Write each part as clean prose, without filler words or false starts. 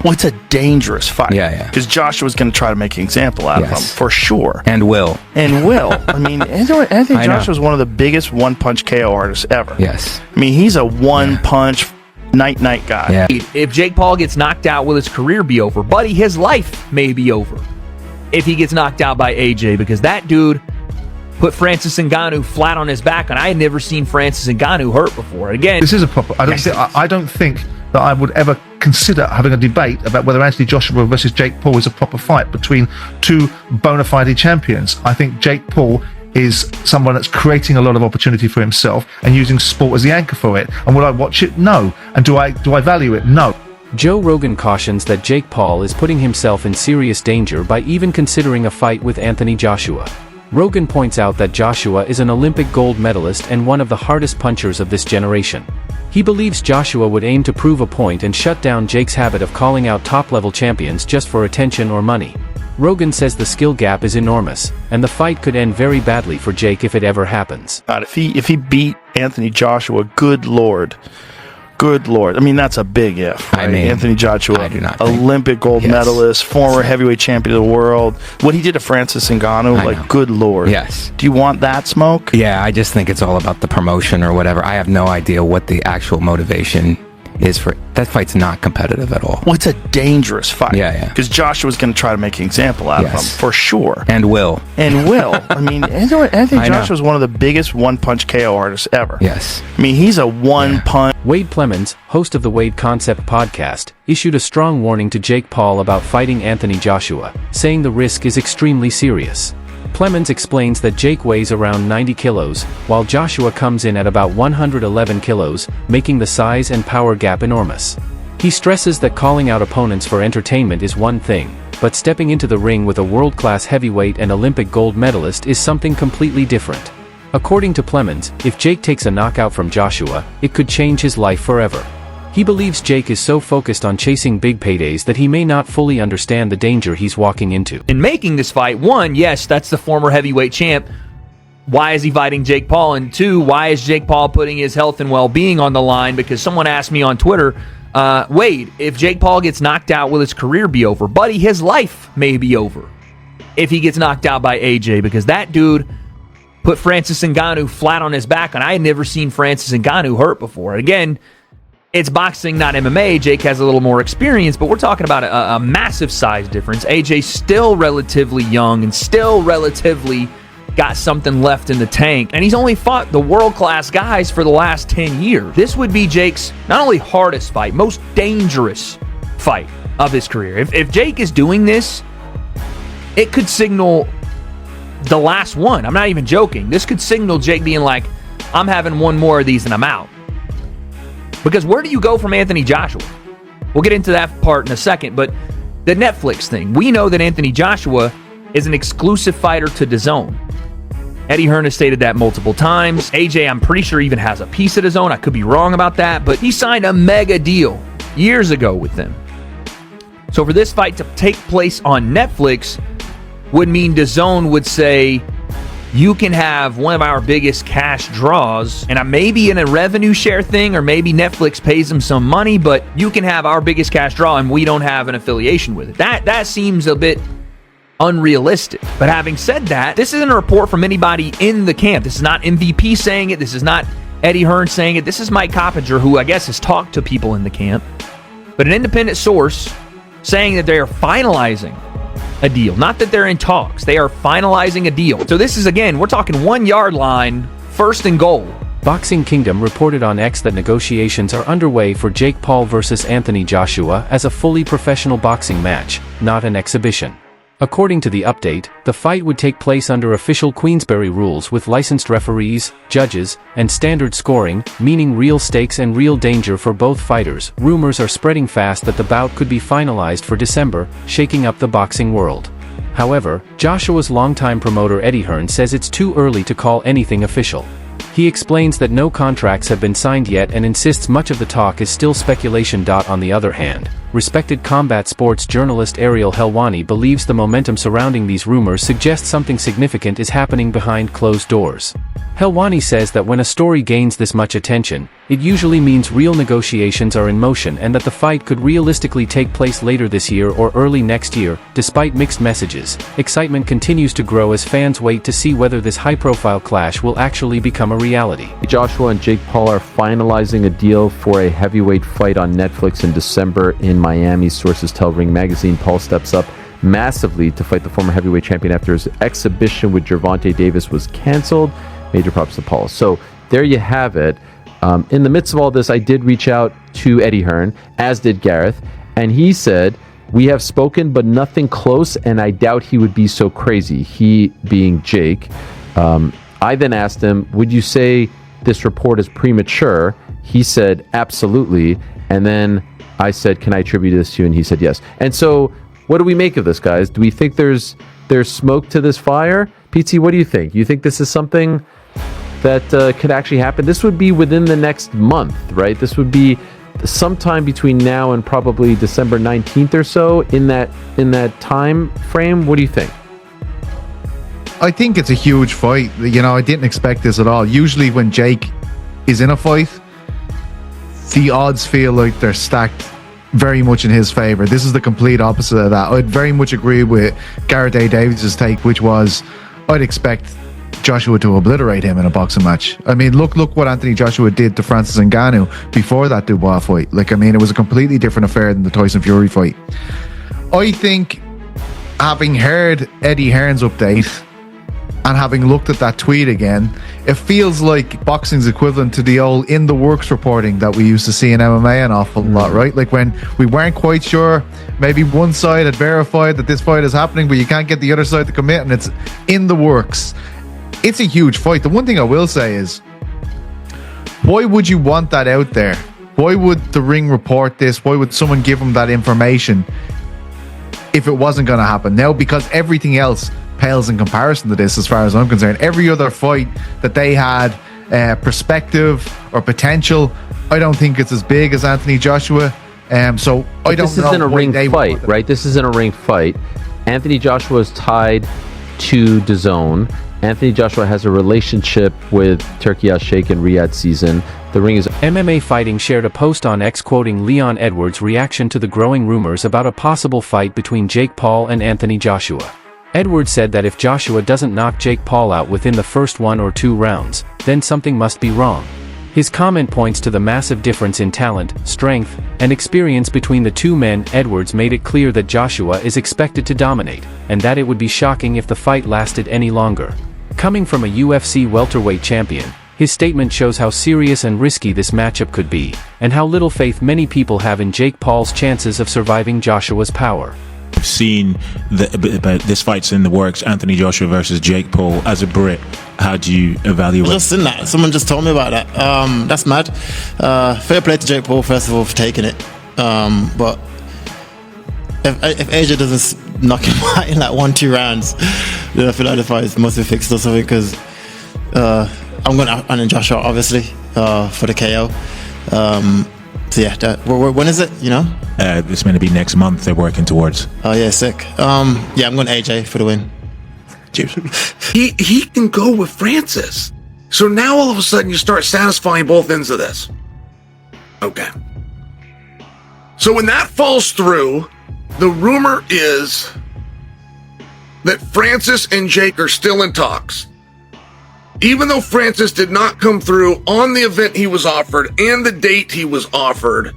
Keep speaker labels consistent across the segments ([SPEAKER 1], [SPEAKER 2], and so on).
[SPEAKER 1] Well, it's a dangerous fight.
[SPEAKER 2] Yeah.
[SPEAKER 1] Because Joshua's going to try to make an example out of him, for sure.
[SPEAKER 2] And will.
[SPEAKER 1] I mean, I think Joshua's one of the biggest one-punch KO artists ever.
[SPEAKER 2] Yes.
[SPEAKER 1] I mean, he's a one-punch night-night guy.
[SPEAKER 2] Yeah.
[SPEAKER 3] If Jake Paul gets knocked out, will his career be over? Buddy, his life may be over if he gets knocked out by AJ, because that dude put Francis Ngannou flat on his back, and I had never seen Francis Ngannou hurt before. Again,
[SPEAKER 4] this is a proper. I don't think that I would ever consider having a debate about whether Anthony Joshua versus Jake Paul is a proper fight between two bona fide champions. I think Jake Paul is someone that's creating a lot of opportunity for himself and using sport as the anchor for it. And will I watch it? No. And do I value it? No.
[SPEAKER 5] Joe Rogan cautions that Jake Paul is putting himself in serious danger by even considering a fight with Anthony Joshua. Rogan points out that Joshua is an Olympic gold medalist and one of the hardest punchers of this generation. He believes Joshua would aim to prove a point and shut down Jake's habit of calling out top-level champions just for attention or money. Rogan says the skill gap is enormous, and the fight could end very badly for Jake if it ever happens.
[SPEAKER 1] God, if he beat Anthony Joshua, good lord. I mean, that's a big if. Right?
[SPEAKER 2] I mean,
[SPEAKER 1] Anthony Joshua,
[SPEAKER 2] I do not
[SPEAKER 1] Olympic gold medalist, former heavyweight champion of the world. What he did to Francis Ngannou, good lord.
[SPEAKER 2] Yes.
[SPEAKER 1] Do you want that smoke?
[SPEAKER 2] Yeah, I just think it's all about the promotion or whatever. I have no idea what the actual motivation is for that fight's not competitive at all.
[SPEAKER 1] Well, it's a dangerous fight.
[SPEAKER 2] Yeah.
[SPEAKER 1] Because Joshua's going to try to make an example out of him, for sure.
[SPEAKER 2] And will.
[SPEAKER 1] I mean, I think Joshua's one of the biggest one-punch KO artists ever.
[SPEAKER 2] Yes.
[SPEAKER 1] I mean, he's a one-punch.
[SPEAKER 5] Wade Plemons, host of the Wade Concept podcast, issued a strong warning to Jake Paul about fighting Anthony Joshua, saying the risk is extremely serious. Plemons explains that Jake weighs around 90 kilos, while Joshua comes in at about 111 kilos, making the size and power gap enormous. He stresses that calling out opponents for entertainment is one thing, but stepping into the ring with a world-class heavyweight and Olympic gold medalist is something completely different. According to Plemons, if Jake takes a knockout from Joshua, it could change his life forever. He believes Jake is so focused on chasing big paydays that he may not fully understand the danger he's walking into.
[SPEAKER 3] in making this fight, one, yes, that's the former heavyweight champ. Why is he fighting Jake Paul? And two, why is Jake Paul putting his health and well-being on the line? Because someone asked me on Twitter, Wade, if Jake Paul gets knocked out, will his career be over? Buddy, his life may be over if he gets knocked out by AJ, because that dude put Francis Ngannou flat on his back, and I had never seen Francis Ngannou hurt before. Again, it's boxing, not MMA. Jake has a little more experience, but we're talking about a massive size difference. AJ's still relatively young and still relatively got something left in the tank, and he's only fought the world-class guys for the last 10 years. This would be Jake's not only hardest fight, most dangerous fight of his career. If Jake is doing this, it could signal the last one. I'm not even joking. This could signal Jake being like, I'm having one more of these and I'm out. Because where do you go from Anthony Joshua? We'll get into that part in a second, but the Netflix thing. We know that Anthony Joshua is an exclusive fighter to DAZN. Eddie Hearn has stated that multiple times. AJ, I'm pretty sure, even has a piece of DAZN. I could be wrong about that, but he signed a mega deal years ago with them. So for this fight to take place on Netflix would mean DAZN would say, you can have one of our biggest cash draws, and maybe in a revenue share thing, or maybe Netflix pays them some money, but you can have our biggest cash draw and we don't have an affiliation with it. That seems a bit unrealistic. But having said that, this isn't a report from anybody in the camp. This is not MVP saying it. This is not Eddie Hearn saying it. This is Mike Coppinger, who I guess has talked to people in the camp. But an independent source saying that they are finalizing a deal. Not that they're in talks. They are finalizing a deal. So this is, again, we're talking 1 yard line, first and goal.
[SPEAKER 5] Boxing Kingdom reported on X that negotiations are underway for Jake Paul versus Anthony Joshua as a fully professional boxing match, not an exhibition. According to the update, the fight would take place under official Queensberry rules with licensed referees, judges, and standard scoring, meaning real stakes and real danger for both fighters. Rumors are spreading fast that the bout could be finalized for December, shaking up the boxing world. However, Joshua's longtime promoter Eddie Hearn says it's too early to call anything official. He explains that no contracts have been signed yet and insists much of the talk is still speculation. On the other hand, respected combat sports journalist Ariel Helwani believes the momentum surrounding these rumors suggests something significant is happening behind closed doors. Helwani says that when a story gains this much attention, it usually means real negotiations are in motion and that the fight could realistically take place later this year or early next year. Despite mixed messages, excitement continues to grow as fans wait to see whether this high-profile clash will actually become a reality.
[SPEAKER 6] Joshua and Jake Paul are finalizing a deal for a heavyweight fight on Netflix in December in Miami. Sources tell Ring Magazine Paul steps up massively to fight the former heavyweight champion after his exhibition with Gervonta Davis was canceled. Major props to Paul. So there you have it. In the midst of all this, I did reach out to Eddie Hearn, as did Gareth, and he said, "We have spoken, but nothing close, and I doubt he would be so crazy." He being Jake. I then asked him, "Would you say this report is premature?" He said, "Absolutely." And then I said, "Can I attribute this to you?" And he said, "Yes." And so, what do we make of this, guys? Do we think there's smoke to this fire? PT, what do you think? You think this is something that could actually happen? This would be within the next month, right? This would be sometime between now and probably December 19th or so, in that time frame. What do you think?
[SPEAKER 4] I think it's a huge fight. You know, I didn't expect this at all. Usually when Jake is in a fight, the odds feel like they're stacked very much in his favor. This is the complete opposite of that. I'd very much agree with Gareth A. Davis' take, which was, I'd expect Joshua to obliterate him in a boxing match. I mean, look what Anthony Joshua did to Francis Ngannou before that Dubois fight. Like, I mean, it was a completely different affair than the Tyson Fury fight. I think, having heard Eddie Hearn's update and having looked at that tweet again, it feels like boxing's equivalent to the old in the works reporting that we used to see in MMA an awful lot, right? Like when we weren't quite sure, maybe one side had verified that this fight is happening, but you can't get the other side to commit, and it's in the works. It's a huge fight. The one thing I will say is, why would you want that out there? Why would the Ring report this? Why would someone give them that information if it wasn't going to happen? Now, because everything else pales in comparison to this, as far as I'm concerned. Every other fight that they had perspective or potential, I don't think it's as big as Anthony Joshua. So I don't know.
[SPEAKER 6] This isn't a ring fight, right? This isn't a ring fight. Anthony Joshua is tied to DAZN. Anthony Joshua has a relationship with Turki Al-Sheikh and Riyadh Season. The Ring is...
[SPEAKER 5] MMA Fighting shared a post on X quoting Leon Edwards' reaction to the growing rumors about a possible fight between Jake Paul and Anthony Joshua. Edwards said that if Joshua doesn't knock Jake Paul out within the first 1 or 2 rounds, then something must be wrong. His comment points to the massive difference in talent, strength, and experience between the two men. Edwards made it clear that Joshua is expected to dominate, and that it would be shocking if the fight lasted any longer. Coming from a UFC welterweight champion, his statement shows how serious and risky this matchup could be, and how little faith many people have in Jake Paul's chances of surviving Joshua's power.
[SPEAKER 7] I've seen about this fight's in the works, Anthony Joshua versus Jake Paul. As a Brit, how do you evaluate?
[SPEAKER 8] Just seen that. Someone just told me about that. That's mad. Fair play to Jake Paul, first of all, for taking it. But if Asia doesn't knock him out in like 1-2 rounds, then I feel like the fight must be fixed or something, because I'm going to Anthony Joshua, obviously, for the KO. So yeah, when is it, you know?
[SPEAKER 7] It's going to be next month they're working towards.
[SPEAKER 8] Oh yeah, sick. Yeah, I'm going AJ for the win.
[SPEAKER 9] He can go with Francis. So now all of a sudden you start satisfying both ends of this. Okay. So when that falls through, the rumor is that Francis and Jake are still in talks. Even though Francis did not come through on the event he was offered and the date he was offered,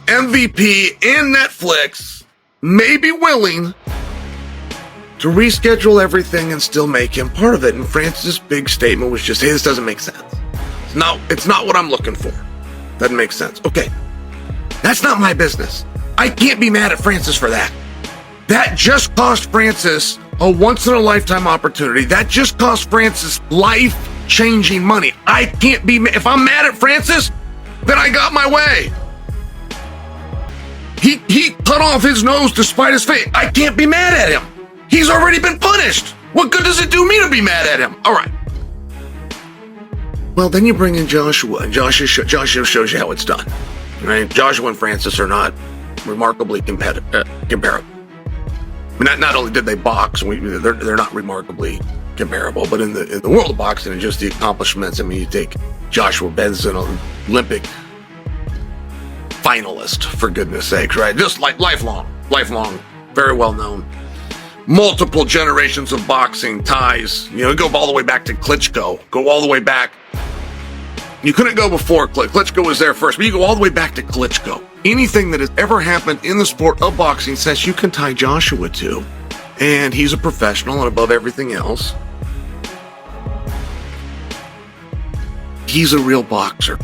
[SPEAKER 9] MVP and Netflix may be willing to reschedule everything and still make him part of it. And Francis' big statement was just, hey, this doesn't make sense. It's not what I'm looking for. Doesn't make sense. Okay, that's not my business. I can't be mad at Francis for that. That just cost Francis a once-in-a-lifetime opportunity. That just cost Francis life-changing money. I can't be mad. If I'm mad at Francis, then I got my way. He cut off his nose to spite his face. I can't be mad at him. He's already been punished. What good does it do me to be mad at him? All right. Well, then you bring in Joshua, and Joshua shows you how it's done. Right? Joshua and Francis are not remarkably comparable. I mean, not only did they box, they're not remarkably comparable, but in the world of boxing and just the accomplishments. I mean, you take Joshua Benson, an Olympic finalist, for goodness sakes, right? Just like lifelong, very well known. Multiple generations of boxing ties. Go all the way back to Klitschko. Go all the way back. You couldn't go before Klitschko was there first, but you go all the way back to Klitschko. Anything that has ever happened in the sport of boxing says you can tie Joshua to. And he's a professional, and above everything else, he's a real boxer.